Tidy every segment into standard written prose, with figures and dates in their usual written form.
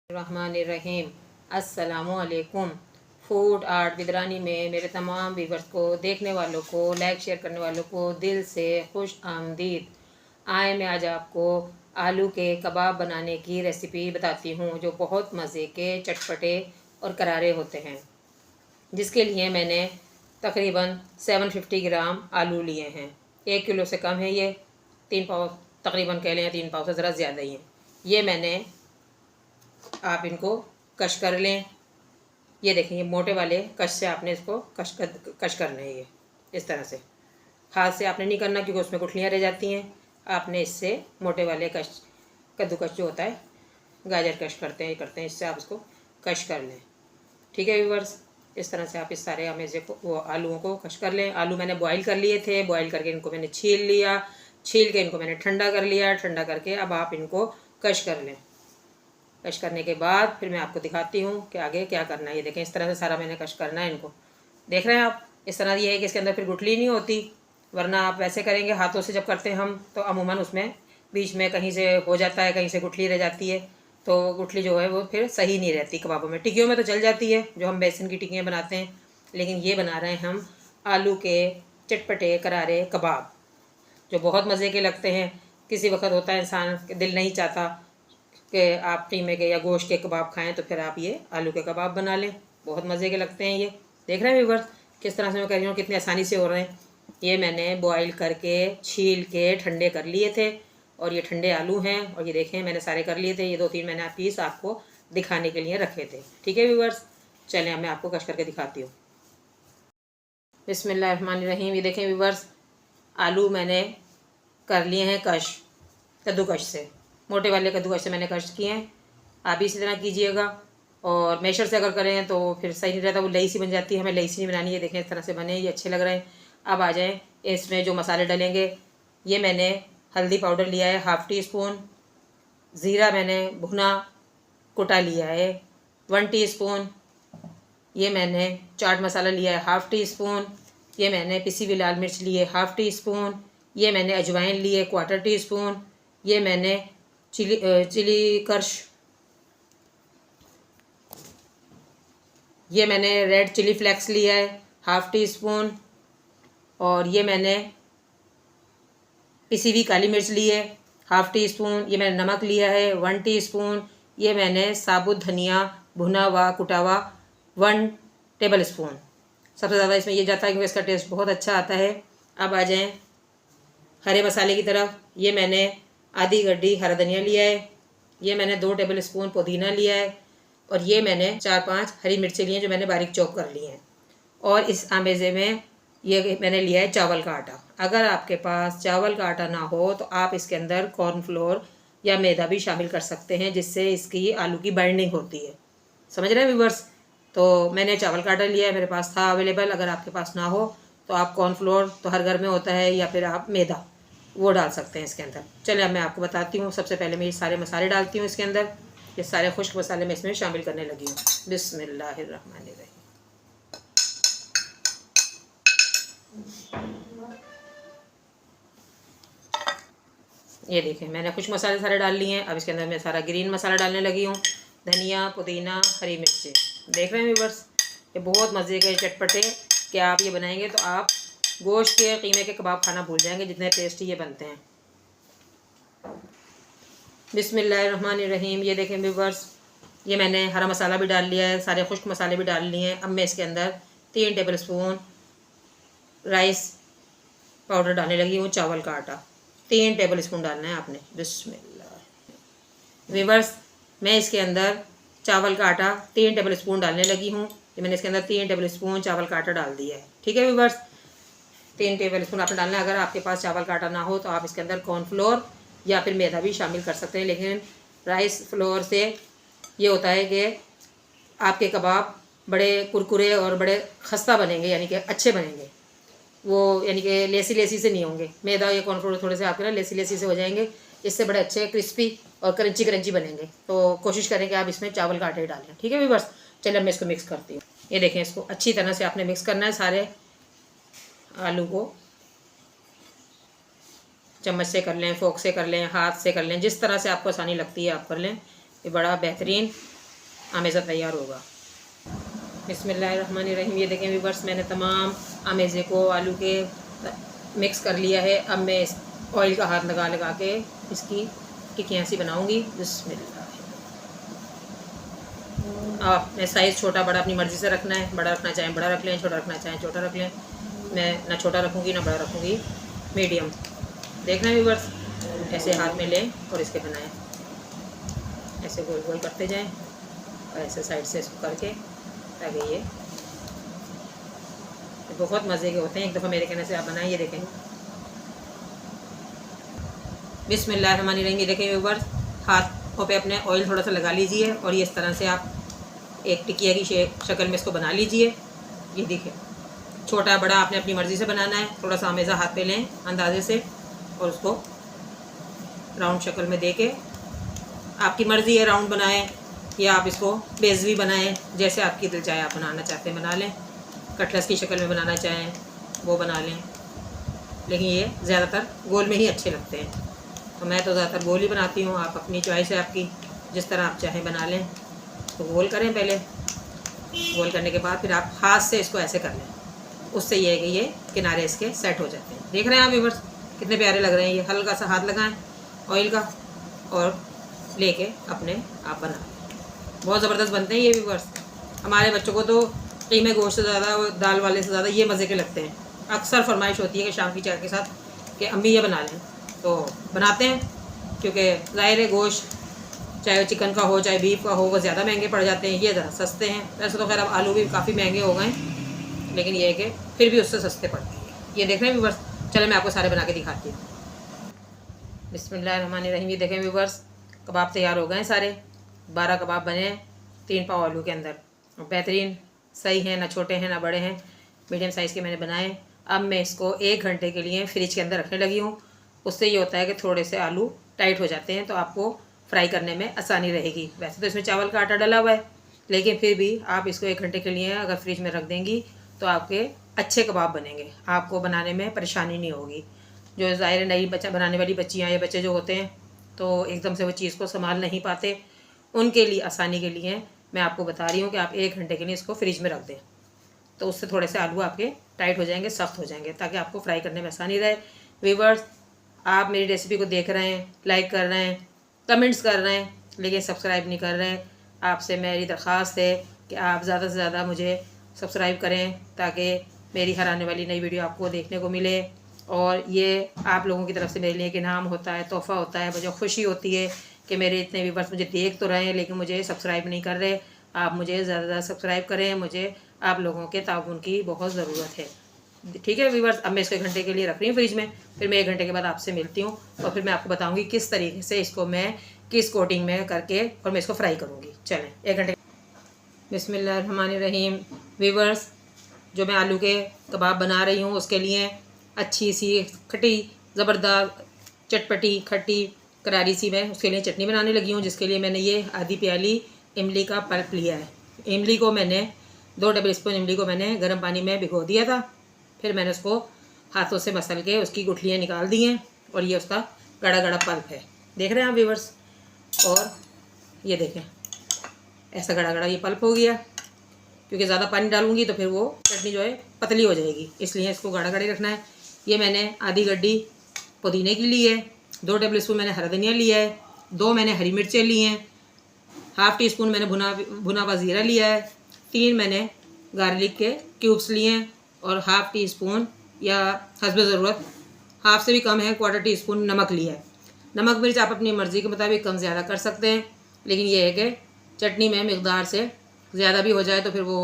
रहमानिर्रहीम। अस्सलामुअलैकुम। Food art विदरानी में मेरे तमाम व्यूवर्स को, देखने वालों को, लाइक शेयर करने वालों को दिल से खुश आमदीद। आए मैं आज आपको आलू के कबाब बनाने की रेसिपी बताती हूँ, जो बहुत मज़े के, चटपटे और करारे होते हैं। जिसके लिए मैंने तकरीबन 750 ग्राम आलू लिए हैं। 1 किलो से कम है ये, 3 पाव तकरीबन कह लें, 3 पाव से ज़रा ज़्यादा ही हैं। ये मैंने, आप इनको कश कर लें। ये देखें, ये मोटे वाले कश से आपने इसको कश करना है। ये इस तरह से हाथ से आपने नहीं करना, क्योंकि उसमें गुठलियाँ रह जाती हैं। आपने इससे मोटे वाले कश, कद्दूकश जो होता है, गाजर कश करते हैं, इससे आप इसको कश कर लें। ठीक है व्यूअर्स, इस तरह से आप इस सारे अमेज़े को, वो आलूओं को कश कर लें। आलू मैंने बॉईल कर लिए थे, बॉईल करके इनको मैंने छील लिया, छील के इनको मैंने ठंडा कर लिया। ठंडा करके अब आप इनको कश कर लें। कश करने के बाद फिर मैं आपको दिखाती हूँ कि आगे क्या करना है। ये देखें, इस तरह से सारा मैंने कश करना है इनको। देख रहे हैं आप, इस तरह ये है कि इसके अंदर फिर गुठली नहीं होती, वरना आप वैसे करेंगे हाथों से जब करते हैं हम, तो अमूमन उसमें बीच में कहीं से हो जाता है, कहीं से गुठली रह जाती है। तो गुठली जो है वो फिर सही नहीं रहती कबाबों में। टिक्कियों में तो चल जाती है, जो हम बेसन की टिक्कियाँ बनाते हैं, लेकिन ये बना रहे हैं हम आलू के चटपटे करारे कबाब, जो बहुत मज़े के लगते हैं। किसी वक्त होता है इंसान दिल नहीं चाहता कि आप कीमे के या गोश्त के कबाब खाएं, तो फिर आप ये आलू के कबाब बना लें, बहुत मज़े के लगते हैं ये। देख रहे हैं व्यूअर्स, किस तरह से मैं कह रही हूँ, कितनी आसानी से हो रहे हैं। ये मैंने बॉईल करके, छील के ठंडे कर लिए थे, और ये ठंडे आलू हैं। और ये देखें, मैंने सारे कर लिए थे। ये 2-3 मैंने पीस आपको दिखाने के लिए रखे थे। ठीक है व्यूअर्स, चलें अब मैं आपको कश करके दिखाती हूँ। बिस्मिल्लाहिर्रहमानिर्रहीम। ये देखें व्यूअर्स, आलू मैंने कर लिए हैं कश, कद्दूकश से, मोटे वाले कद्दूकश से मैंने कश किए हैं। आप भी इसी तरह कीजिएगा। और मेशर से अगर करें तो फिर सही नहीं रहता, वो लई सी बन जाती है। हमें लई सी नहीं बनानी है। देखें, इस तरह से बने, ये अच्छे लग रहे हैं। अब आ जाएं, इसमें जो मसाले डलेंगे। ये मैंने हल्दी पाउडर लिया है 1/2 टीस्पून। ज़ीरा मैंने भुना कुटा लिया है 1 टीस्पून। ये मैंने चाट मसाला लिया है 1/2 टीस्पून। ये मैंने पिसी हुई लाल मिर्च ली है 1/2 टीस्पून। ये मैंने अजवाइन ली है 1/4 टीस्पून। ये मैंने चिली कर्श, ये मैंने रेड चिली फ्लेक्स लिया है 1/2 टीस्पून। और ये मैंने पिसी हुई काली मिर्च ली है 1/2 टीस्पून। ये मैंने नमक लिया है 1 टीस्पून। ये मैंने साबुत धनिया भुना हुआ कुटा हुआ 1 टेबल स्पून। सबसे ज़्यादा इसमें ये जाता है क्योंकि इसका टेस्ट बहुत अच्छा आता है। अब आ जाएं हरे मसाले की तरफ। ये मैंने आधी गड्डी हरा धनिया लिया है। ये मैंने 2 टेबल स्पून पुदीना लिया है। और ये मैंने 4-5 हरी मिर्चें ली हैं, जो मैंने बारीक चॉप कर ली हैं। और इस आमेज़े में ये मैंने लिया है चावल का आटा। अगर आपके पास चावल का आटा ना हो तो आप इसके अंदर कॉर्नफ्लोर या मैदा भी शामिल कर सकते हैं, जिससे इसकी आलू की बाइंडिंग होती है। समझ रहे हैं व्यूअर्स? तो मैंने चावल का आटा लिया है, मेरे पास था अवेलेबल। अगर आपके पास ना हो तो आप कॉर्नफ्लोर तो हर घर में होता है, या फिर आप मैदा वो डाल सकते हैं इसके अंदर। चलिए अब मैं आपको बताती हूँ। सबसे पहले मैं ये सारे मसाले डालती हूँ इसके अंदर। ये सारे खुश्क मसाले मैं इसमें शामिल करने लगी हूँ। बिस्मिल्लाहिर्रहमानिर्रहीम। ये देखें, मैंने खुश्क मसाले सारे डाल लिए हैं। अब इसके अंदर मैं सारा ग्रीन मसाला डालने लगी हूँ, धनिया पुदीना हरी मिर्चें। देख रहे हैं व्यूअर्स, ये बहुत मज़े के चटपटे कि आप ये बनाएंगे तो आप गोश्त के कीमे के कबाब खाना भूल जाएंगे, जितने टेस्टी ये बनते हैं। बिस्मिल्लाहिर्रहमानिर्रहीम। ये देखें व्यूअर्स, ये मैंने हरा मसाला भी डाल लिया है, सारे खुश्क मसाले भी डाल लिए हैं। अब मैं इसके अंदर 3 टेबल स्पून राइस पाउडर डालने लगी हूँ। चावल का आटा 3 टेबल स्पून डालना है आपने। बिस्मिल्लाह। व्यूअर्स, मैं इसके अंदर चावल का आटा 3 टेबल स्पून डालने लगी हूँ। ये मैंने इसके अंदर 3 टेबल स्पून चावल का आटा डाल दिया है। ठीक है व्यूअर्स, 3 टेबल स्पून आपने डालना है। अगर आपके पास चावल का आटा ना हो तो आप इसके अंदर कॉर्नफ्लोर या फिर मैदा भी शामिल कर सकते हैं, लेकिन राइस फ्लोर से ये होता है कि आपके कबाब बड़े कुरकुरे और बड़े खस्ता बनेंगे, यानी कि अच्छे बनेंगे। वो यानी कि लेसी लेसी से नहीं होंगे। मैदा या कॉर्नफ्लोर थोड़े से आपके ना लेसी लेसी से हो जाएंगे, इससे बड़े अच्छे क्रिस्पी और क्रंची क्रंची बनेंगे। तो कोशिश करें कि आप इसमें चावल का आटा ही डालें। ठीक है व्यूअर्स, चलिए मैं इसको मिक्स करती हूँ। ये देखें, इसको अच्छी तरह से आपने मिक्स करना है। सारे आलू को चम्मच से कर लें, फोक से कर लें, हाथ से कर लें, जिस तरह से आपको आसानी लगती है आप कर लें। ये बड़ा बेहतरीन आमेज़ा तैयार होगा। बिस्मिल्लाहिर्रहमानिर्रहीम। ये देखें व्यूअर्स, मैंने तमाम आमेज़े को आलू के मिक्स कर लिया है। अब मैं इस ऑयल का हाथ लगा लगा के इसकी टिक्कियाँ सी बनाऊँगी। बिस्मिल्लाह। आपने साइज़ छोटा बड़ा अपनी मर्ज़ी से रखना है। बड़ा रखना चाहें बड़ा रख लें, छोटा रखना चाहें छोटा रख लें। मैं ना छोटा रखूँगी ना बड़ा रखूँगी, मीडियम। देखना व्यूअर्स, ऐसे हाथ में लें और इसके बनाएं। ऐसे गोल गोल करते जाएं और ऐसे साइड से इसको करके, ताकि ये बहुत मज़े के होते हैं। एक दफ़ा मेरे कहने से आप बनाएं। ये देखें, बिस्मिल्लाहिर्रहमानिर्रहीम। ये देखें व्यूअर्स, हाथों पे अपने ऑयल थोड़ा सा लगा लीजिए और ये इस तरह से आप एक टिकिया की शक्ल में इसको बना लीजिए। ये देखिए, छोटा बड़ा आपने अपनी मर्ज़ी से बनाना है। थोड़ा सा आमेज़ा हाथ पे लें अंदाजे से और उसको राउंड शक्ल में दे के, आपकी मर्ज़ी है राउंड बनाएं या आप इसको बेज़वी बनाएं, जैसे आपकी दिल चाहे आप बनाना चाहते हैं बना लें। कटलेस की शक्ल में बनाना चाहें वो बना लें, लेकिन ये ज़्यादातर गोल में ही अच्छे लगते हैं। तो मैं तो ज़्यादातर गोल ही बनाती हूँ। आप अपनी चॉइस है आपकी, जिस तरह आप चाहें बना लें। तो गोल करें पहले, गोल करने के बाद फिर आप हाथ से इसको ऐसे कर लें। उससे ये है कि ये किनारे इसके सेट हो जाते हैं। देख रहे हैं आप व्यूअर्स कितने प्यारे लग रहे हैं। ये हल्का सा हाथ लगाएं ऑयल का और लेके अपने आप बना लें। बहुत ज़बरदस्त बनते हैं ये व्यूअर्स। हमारे बच्चों को तो कीमे गोश्त से ज़्यादा और दाल वाले से ज़्यादा ये मज़े के लगते हैं। अक्सर फरमाइश होती है कि शाम की चाय के साथ कि अम्मी ये बना लें, तो बनाते हैं। क्योंकि ज़ाहिर है गोश्त चाहे चिकन का हो चाहे बीफ का हो, वो ज़्यादा महंगे पड़ जाते हैं। ये ज़रा सस्ते हैं। वैसे तो खैर अब आलू भी काफ़ी महंगे हो गए, लेकिन ये है कि फिर भी उससे सस्ते पड़ते हैं। ये देख रहे हैं व्यूअर्स, चले मैं आपको सारे बना के दिखाती हूँ। बिस्मिल्लाहिर्रहमानिर्रहीम। ये देखें व्यूअर्स, कबाब तैयार हो गए हैं सारे। 12 कबाब बने हैं 3 पाव आलू के अंदर। बेहतरीन, सही हैं, ना छोटे हैं ना बड़े हैं, मीडियम साइज़ के मैंने बनाए। अब मैं इसको 1 घंटे के लिए फ्रिज के अंदर रखने लगी हूँ। उससे ये होता है कि थोड़े से आलू टाइट हो जाते हैं, तो आपको फ्राई करने में आसानी रहेगी। वैसे तो इसमें चावल का आटा डला हुआ है, लेकिन फिर भी आप इसको 1 घंटे के लिए अगर फ्रिज में रख देंगी तो आपके अच्छे कबाब बनेंगे। आपको बनाने में परेशानी नहीं होगी। जो ज़ाहिर नई बच्चा बनाने वाली बच्चियाँ या बच्चे जो होते हैं, तो एकदम से वो चीज़ को संभाल नहीं पाते, उनके लिए आसानी के लिए मैं आपको बता रही हूँ कि आप 1 घंटे के लिए इसको फ्रिज में रख दें। तो उससे थोड़े से आलू आपके टाइट हो जाएंगे, सख्त हो जाएंगे, ताकि आपको फ्राई करने में आसानी रहे। व्यूअर्स, आप मेरी रेसिपी को देख रहे हैं, लाइक कर रहे हैं, कमेंट्स कर रहे हैं, लेकिन सब्सक्राइब नहीं कर रहे हैं। आपसे मेरी दरख्वास्त है कि आप ज़्यादा से ज़्यादा मुझे सब्सक्राइब करें, ताकि मेरी हर आने वाली नई वीडियो आपको देखने को मिले। और ये आप लोगों की तरफ से मेरे लिए एक इनाम होता है, तोहफ़ा होता है। मुझे खुशी होती है कि मेरे इतने व्यूअर्स मुझे देख तो रहे हैं, लेकिन मुझे सब्सक्राइब नहीं कर रहे। आप मुझे ज़्यादा से ज़्यादा सब्सक्राइब करें। मुझे आप लोगों के ताउन की बहुत ज़रूरत है। ठीक है व्यूअर्स, अब मैं इसको 1 घंटे के लिए रख रही हूँ फ्रिज में। फिर मैं 1 घंटे के बाद आपसे मिलती हूँ और फिर मैं आपको बताऊँगी किस तरीके से इसको मैं किस कोटिंग में करके और मैं इसको फ्राई करूँगी। चलें 1 घंटे। बिस्मिल्लाहिर्रहमानिर्रहीम। व्यूअर्स, जो मैं आलू के कबाब बना रही हूँ उसके लिए अच्छी सी खट्टी ज़बरदस्त चटपटी खट्टी करारी सी मैं उसके लिए चटनी बनाने लगी हूँ, जिसके लिए मैंने ये आधी प्याली इमली का पल्प लिया है। इमली को मैंने 2 टेबल स्पून इमली को मैंने गर्म पानी में भिगो दिया था। फिर मैंने उसको हाथों से मसल के उसकी गुठलियाँ निकाल दी हैं और ये उसका गड़ा गड़ा पल्प है। देख रहे हैं आप व्यूअर्स, और ये देखें ऐसा गड़ा गड़ा ये पल्प हो गया। क्योंकि ज़्यादा पानी डालूंगी तो फिर वो चटनी जो है पतली हो जाएगी, इसलिए इसको गाढ़ा गाढ़ा रखना है। ये मैंने आधी गड्डी पुदीने की ली है, 2 टेबल स्पून मैंने हरा धनिया लिया है, 2 मैंने हरी मिर्चें ली हैं, ½ टी स्पून मैंने भुना हुआ ज़ीरा लिया है, 3 मैंने गार्लिक के क्यूब्स लिए हैं और ½ टी स्पून या हस्ब ज़रूरत हाफ से भी कम है 1/4 टी स्पून नमक लिया है। नमक मिर्च आप अपनी मर्ज़ी के मुताबिक कम ज़्यादा कर सकते हैं, लेकिन ये है कि चटनी में मिकदार से ज़्यादा भी हो जाए तो फिर वो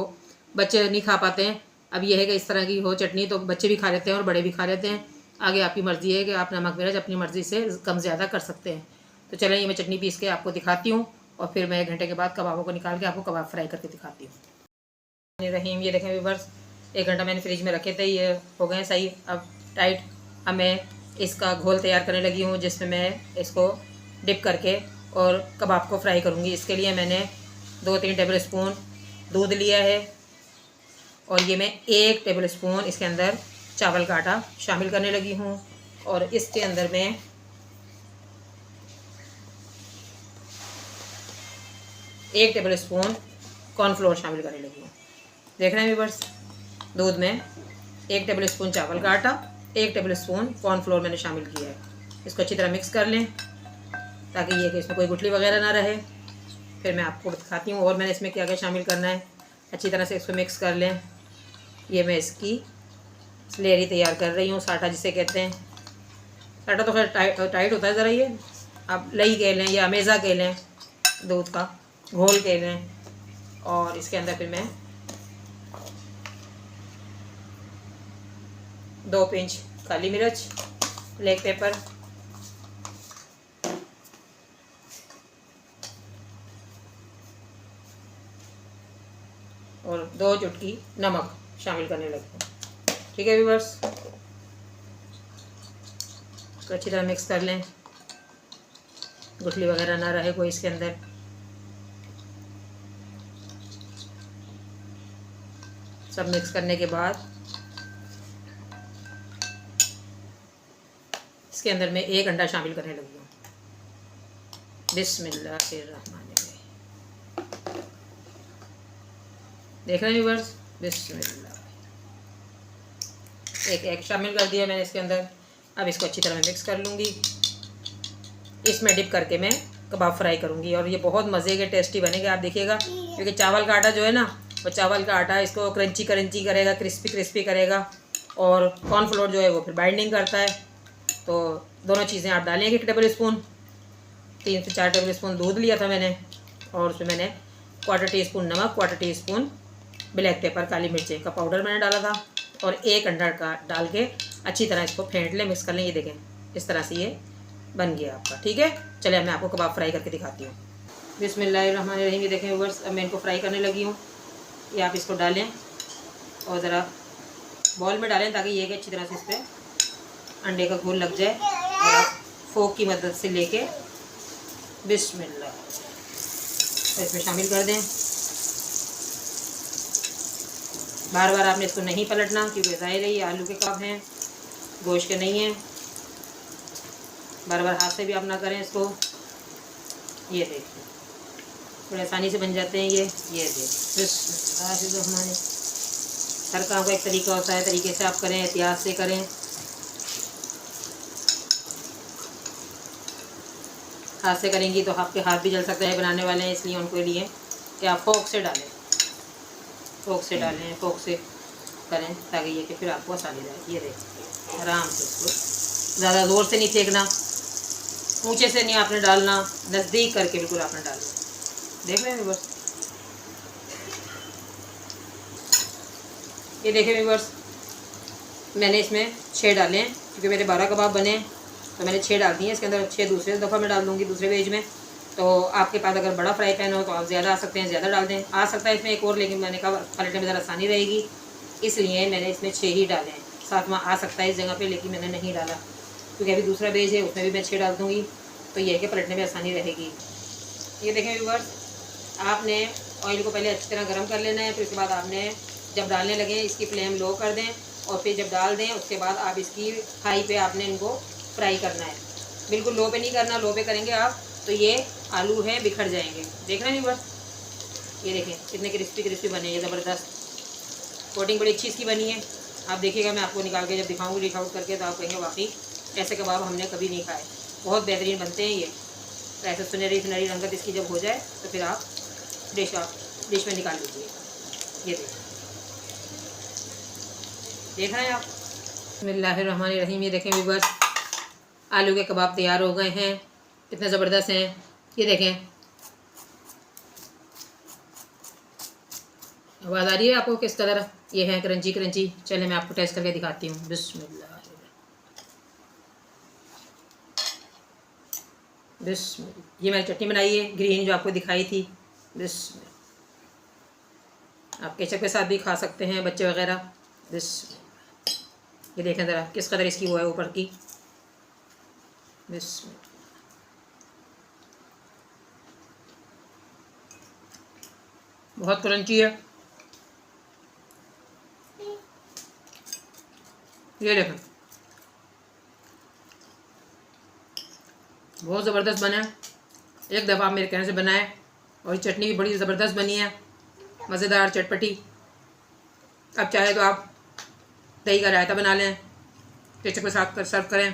बच्चे नहीं खा पाते हैं। अब यह है कि इस तरह की हो चटनी तो बच्चे भी खा लेते हैं और बड़े भी खा लेते हैं। आगे आपकी मर्ज़ी है कि आप नमक मिर्च अपनी मर्ज़ी से कम ज़्यादा कर सकते हैं। तो चलें ये मैं चटनी पीस के आपको दिखाती हूँ और फिर मैं 1 घंटे के बाद कबाबों को निकाल के आपको कबाब फ्राई करके दिखाती हूँ। रहीम, ये देखें व्यूअर्स, 1 घंटा मैंने फ्रिज में रखे थे, ये हो गए सही अब टाइट। अब मैं इसका घोल तैयार करने लगी हूँ, जिसमें मैं इसको डिप करके और कबाब को फ्राई करूँगी। इसके लिए मैंने 2-3 टेबल स्पून दूध लिया है और ये मैं 1 टेबल स्पून इसके अंदर चावल का आटा शामिल करने लगी हूँ और इसके अंदर मैं 1 टेबल स्पून कॉर्नफ्लोर शामिल करने लगी हूँ। देख रहे हैं व्यूअर्स, दूध में 1 टेबल स्पून चावल का आटा, 1 टेबल स्पून कॉर्नफ्लोर मैंने शामिल किया है। इसको अच्छी तरह मिक्स कर लें ताकि ये कि इसमें कोई गुठली वगैरह ना रहे। फिर मैं आपको दिखाती हूँ और मैंने इसमें क्या क्या शामिल करना है। अच्छी तरह से इसको मिक्स कर लें। ये मैं इसकी स्लेरी तैयार कर रही हूँ, साटा जिसे कहते हैं। साटा तो खैर टाइट होता है ज़रा, ये आप लई कह लें या अमेज़ा कह लें, दूध का घोल कह लें। और इसके अंदर फिर मैं 2 पिंच काली मिर्च, ब्लैक पेपर, और 2 चुटकी नमक शामिल करने लगी हूँ। ठीक है व्यूअर्स, तो अच्छी तरह मिक्स कर लें, गुठली वगैरह ना रहे कोई इसके अंदर। सब मिक्स करने के बाद इसके अंदर मैं 1 अंडा शामिल करने लगी हूँ। बिस्मिल्लाहिर्रहमानिर्रहीम। देख रहे हैं व्यूअर्स, बिस्मिल्लाह। एक एग शामिल कर दिया मैंने इसके अंदर। अब इसको अच्छी तरह मिक्स कर लूँगी। इसमें डिप करके मैं कबाब फ्राई करूँगी और ये बहुत मज़े के टेस्टी बनेंगे, आप देखिएगा। क्योंकि चावल का आटा जो है ना, वो चावल का आटा इसको क्रंची क्रंची करेगा, क्रिस्पी क्रिस्पी करेगा। और कॉर्नफ्लोर जो है वो फिर बाइंडिंग करता है। तो दोनों चीज़ें आप डालेंगे। 1 टेबल स्पून, 3 से 4 टेबल स्पून दूध लिया था मैंने, और उसमें मैंने 1/4 टीस्पून नमक, 1/4 टीस्पून ब्लैक पेपर, काली मिर्ची का पाउडर मैंने डाला था, और 1 अंडा का डाल के अच्छी तरह इसको फेंट लें, मिक्स कर लें। ये देखें, इस तरह से ये बन गया आपका। ठीक है, चलिए मैं आपको कबाब फ्राई करके दिखाती हूँ। बिस्मिल्लाहिर्रहमानिर्रहीम। ये देखें व्यूअर्स, अब मैं इनको फ्राई करने लगी हूँ। ये आप इसको डालें और ज़रा बॉल में डालें ताकि ये कि अच्छी तरह से इस पर अंडे का घोल लग जाए। और आप फोक की मदद से लेके बिस्मिल्लाह तो इसमें शामिल कर दें। बार बार आपने इसको नहीं पलटना, क्योंकि ज़ाहिर है ये आलू के कबाब हैं, गोश्त के नहीं हैं। बार बार हाथ से भी आप ना करें इसको। ये देखिए, बड़े आसानी से बन जाते हैं ये देखिए। हमारे हर काम का एक तरीका होता है, तरीके से आप करें, एहतियात से करें। हाथ से करेंगी तो आपके हाथ भी जल सकते हैं, बनाने वाले हैं इसलिए उनको लिए कि आप फोक से डालें, फोक से करें ताकि ये कि फिर आपको आसानी रहे। ये देखिए, आराम से इसको ज़्यादा ज़ोर से नहीं फेंकना, ऊंचे से नहीं आपने डालना, नज़दीक करके बिल्कुल आपने डालना। देख रहे हैं व्यूअर्स, ये देखें व्यूअर्स, मैंने इसमें 6 डाले हैं, क्योंकि मेरे 12 कबाब बने तो मैंने 6 डाल दिए। इसके अंदर 6 दूसरे दफ़ा मैं डाल दूँगी दूसरे वेज में। तो आपके पास अगर बड़ा फ्राई पैन हो तो आप ज़्यादा आ सकते हैं, ज़्यादा डाल दें। आ सकता है इसमें एक और, लेकिन मैंने कहा पलटने में ज़रा आसानी रहेगी, इसलिए मैंने इसमें 6 ही डाले हैं। 7वां आ सकता है इस जगह पे, लेकिन मैंने नहीं डाला क्योंकि अभी दूसरा वेज है, उसमें भी मैं 6 डाल दूँगी, तो ये है कि पलटने में आसानी रहेगी। ये देखें व्यूअर्स, आपने ऑयल को पहले अच्छी तरह गर्म कर लेना है। फिर उसके बाद आपने जब डालने लगे इसकी फ्लेम लो कर दें, और फिर जब डाल दें उसके बाद आप इसकी हाई पे आपने इनको फ्राई करना है। बिल्कुल लो पे नहीं करना, लो पे करेंगे आप तो ये आलू हैं बिखर जाएंगे। देख रहे हैं व्यूअर्स, ये देखें कितने क्रिस्पी क्रिस्पी बने, ये ज़बरदस्त कोटिंग बड़ी अच्छी इसकी बनी है। आप देखिएगा, मैं आपको निकाल के जब दिखाऊंगी डिश आउट करके, तो आप कहेंगे वाकई ऐसे कबाब हमने कभी नहीं खाए, बहुत बेहतरीन बनते हैं ये। तो ऐसे सुनहरी सुनहरी रंगत इसकी जब हो जाए तो फिर आप डिश में निकाल लीजिए। ये देख रहे हैं आप। बिस्मिल्लाहिर्रहमानिर्रहीम। ये देखें व्यूअर्स, आलू के कबाब तैयार हो गए हैं, कितने ज़बरदस्त हैं। ये देखें, आवाज़ आ रही है आपको किस तरह ये है, क्रंची क्रंची। चले मैं आपको टेस्ट करके दिखाती हूँ। बिस्मिल्लाह ये मैंने चटनी बनाई है ग्रीन, जो आपको दिखाई थी। आप केचप के साथ भी खा सकते हैं, बच्चे वगैरह। ये देखें ज़रा किस कदर इसकी वो है ऊपर की। बहुत क्रंची है। ये देखें, बहुत ज़बरदस्त बना है। एक दफ़ा आप मेरे कहने से बनाएं, और चटनी भी बड़ी ज़बरदस्त बनी है, मज़ेदार चटपटी। अब चाहे तो आप दही का रायता बना लें, केचप के साथ कर सर्व करें।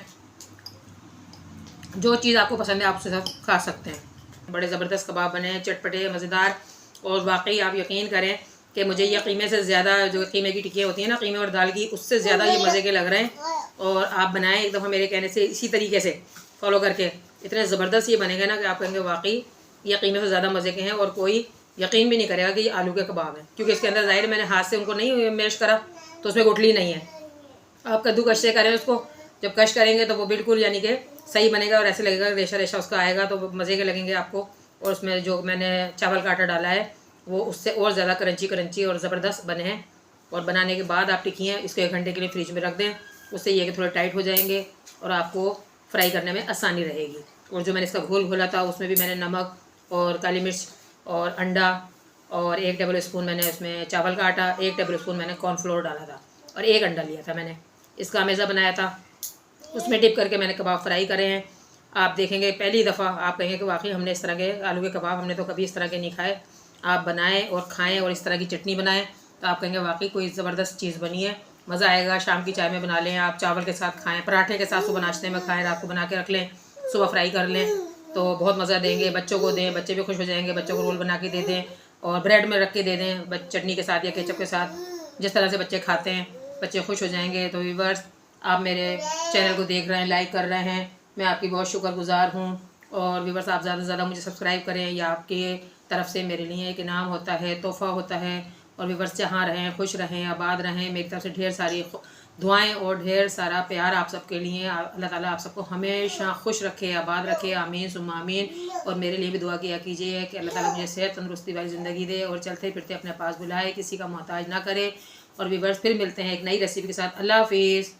जो चीज़ आपको पसंद है आप उसके साथ खा सकते हैं। बड़े ज़बरदस्त कबाब बने हैं, चटपटे मज़ेदार। और वाकई आप यकीन करें कि मुझे ये कीमे से ज़्यादा, जो कीमे की टिक्कियाँ होती हैं ना, कीमे और दाल की, उससे ज़्यादा ये मज़े के लग रहे हैं। और आप बनाएं एक दफ़ा मेरे कहने से, इसी तरीके से फॉलो करके, इतने ज़बरदस्त ये बनेंगे ना कि आप कहेंगे वाकई ये कीमे से ज़्यादा मज़े के हैं। और कोई यकीन भी नहीं करेगा कि ये आलू के कबाब हैं, क्योंकि इसके अंदर ज़ाहिर मैंने हाथ से उनको नहीं मैश करा तो उसमें गुठली नहीं है। आप कद्दूकश से करें उसको, जब कश करेंगे तो वो बिल्कुल यानी कि सही बनेगा और ऐसे लगेगा रेशा रेशा उसका आएगा, तो मज़े के लगेंगे आपको। और उसमें जो मैंने चावल का आटा डाला है वो उससे और ज़्यादा क्रंची क्रंची और ज़बरदस्त बने हैं। और बनाने के बाद आप टिक्कियाँ इसको 1 घंटे के लिए फ्रिज में रख दें, उससे ये कि थोड़े टाइट हो जाएंगे और आपको फ्राई करने में आसानी रहेगी। और जो मैंने इसका घोल घोला था उसमें भी मैंने नमक और काली मिर्च और अंडा और 1 टेबल स्पून मैंने उसमें चावल का आटा, 1 टेबल स्पून मैंने कॉर्नफ्लोर डाला था और 1 अंडा लिया था मैंने। इसका अमेज़ा बनाया था, उसमें डिप करके मैंने कबाब फ्राई करे हैं। आप देखेंगे पहली दफ़ा आप कहेंगे कि वाकई हमने इस तरह के आलू के कबाब हमने तो कभी इस तरह के नहीं खाए। आप बनाएं और खाएं और इस तरह की चटनी बनाएं तो आप कहेंगे वाकई कोई ज़बरदस्त चीज़ बनी है, मज़ा आएगा। शाम की चाय में बना लें, आप चावल के साथ खाएं, पराठे के साथ सुबह नाश्ते में खाएं, रात को बना के रख लें, सुबह फ्राई कर लें तो बहुत मज़ा देंगे। बच्चों को दें, बच्चे भी खुश हो जाएंगे। बच्चों को रोल बना के दे दें और ब्रेड में रख के दे दें चटनी के साथ या केचप के साथ, जिस तरह से बच्चे खाते हैं बच्चे खुश हो जाएंगे। तो व्यूअर्स, आप मेरे चैनल को देख रहे हैं, लाइक कर रहे हैं, मैं आपकी बहुत शुक्रगुजार हूँ। और व्यूअर्स, आप ज़्यादा से ज़्यादा मुझे सब्सक्राइब करें, यह आपके तरफ से मेरे लिए एक इनाम होता है, तोहफ़ा होता है। और व्यूअर्स, जहाँ रहें खुश रहें, आबाद रहें। मेरी तरफ से ढेर सारी दुआएं और ढेर सारा प्यार आप सबके लिए। अल्लाह ताला आप सबको हमेशा खुश रखे, आबाद रखे, आमीन सुम्मा आमीन। और मेरे लिए भी दुआ किया कीजिए कि अल्लाह ताला मुझे सेहत तंदुरुस्ती वाली ज़िंदगी दे और चलते फिरते अपने पास बुलाए, किसी का मोहताज ना करे। और व्यूअर्स, फिर मिलते हैं एक नई रेसिपी के साथ। अल्लाह हाफिज़।